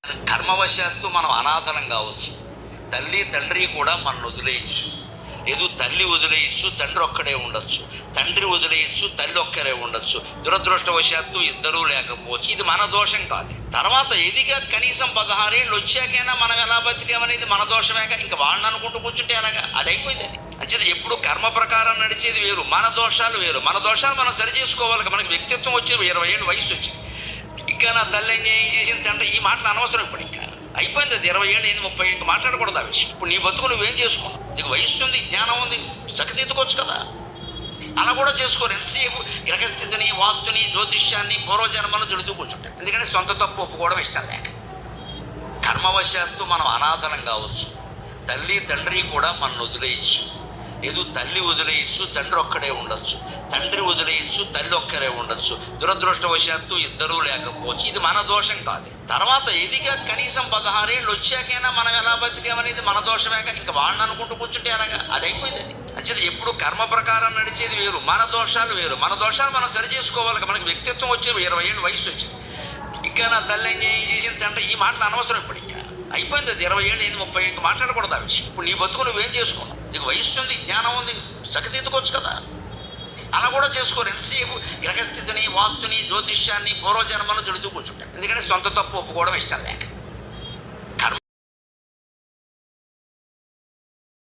కర్మవశాత్తు మనం అనాథలం కావచ్చు. తల్లి తండ్రి కూడా మనం వదిలేయచ్చు. లేదు తల్లి వదిలేయచ్చు, తండ్రి ఒక్కడే ఉండొచ్చు. తండ్రి వదిలేయచ్చు, తల్లి ఒక్కరే ఉండొచ్చు. దురదృష్టవశాత్తు ఇద్దరూ లేకపోవచ్చు. ఇది మన దోషం కాదు. తర్వాత ఎదిగా కనీసం 16 ఏళ్ళు వచ్చాకైనా మనం ఎలా బతికామనేది మన దోషమేగా. ఇంకా వాళ్ళని అనుకుంటూ కూర్చుంటే ఎలాగా? అది అయిపోయింది. అది అంచేది ఎప్పుడు కర్మ ప్రకారం నడిచేది వేరు, మన దోషాలు వేరు. మన దోషాలు మనం సరి చేసుకోవాలి. మనకి వ్యక్తిత్వం వచ్చి 20 ఏళ్ళు వయసు వచ్చింది. ఇంకా నా తల్లి ఏం చేసింది అంటే ఈ మాటలు అనవసరం. ఇప్పుడు ఇంకా అయిపోయింది. అది 20 ఏళ్ళు అయింది, 30 ఏళ్ళు మాట్లాడకూడదు ఆ విషయం. ఇప్పుడు నీ బతుకు నువ్వేం చేసుకున్నావు? నీకు వయసు ఉంది, జ్ఞానం ఉంది, సఖతీతుకోవచ్చు కదా. అలా కూడా చేసుకోరు. ఎంతసేపు గ్రహస్థితిని, వాస్తుని, జ్యోతిష్యాన్ని, పూర్వజన్మను తిడుతూ కూర్చుంటారు. ఎందుకంటే సొంత తప్పు ఒప్పుకోవడం ఇష్టం లేక. కర్మవశాత్తు మనం అనాథలం కావచ్చు. తల్లి తండ్రి కూడా మనం వదిలేయచ్చు. లేదు తల్లి వదిలేయచ్చు, తండ్రి ఒక్కడే ఉండొచ్చు. తండ్రి వదిలేయచ్చు, తల్లి ఒక్కరే ఉండొచ్చు. దురదృష్టవశాత్తు ఇద్దరూ లేకపోవచ్చు. ఇది మన దోషం కాదు. తర్వాత ఎదిగా కనీసం 16 ఏళ్ళు వచ్చాకైనా మనం ఎలా బతికామనేది మన దోషమేగా. ఇంకా వాళ్ళని అనుకుంటూ కూర్చుంటే ఎలాగా? అది అయిపోయింది. అది అంచేది ఎప్పుడు కర్మ ప్రకారం నడిచేది వేరు, మన దోషాలు వేరు. మన దోషాలు మనం సరి చేసుకోవాలి. మనకి వ్యక్తిత్వం వచ్చి 20 ఏళ్ళు వయసు వచ్చింది. ఇంకా నా తల్లి ఏం చేసింది అంటే ఈ మాటలు అనవసరం. ఇప్పుడు ఇంకా అయిపోయింది. అది 20 ఏళ్ళు అయింది, 30 ఏళ్ళు మాట్లాడకూడదు ఆ విషయం. ఇప్పుడు నీ బతుకు నువ్వేం చేసుకున్నావు? నీకు వయసు ఉంది, జ్ఞానం ఉంది, సఖతీతుకోవచ్చు కదా. అలా కూడా చేసుకోరు. ఎంతసేపు గ్రహస్థితిని, వాస్తుని, జ్యోతిష్యాన్ని, పూర్వజన్మను తిడుతూ కూర్చుంటారు. ఎందుకంటే సొంత తప్పు ఒప్పుకోవడం ఇష్టం లేక.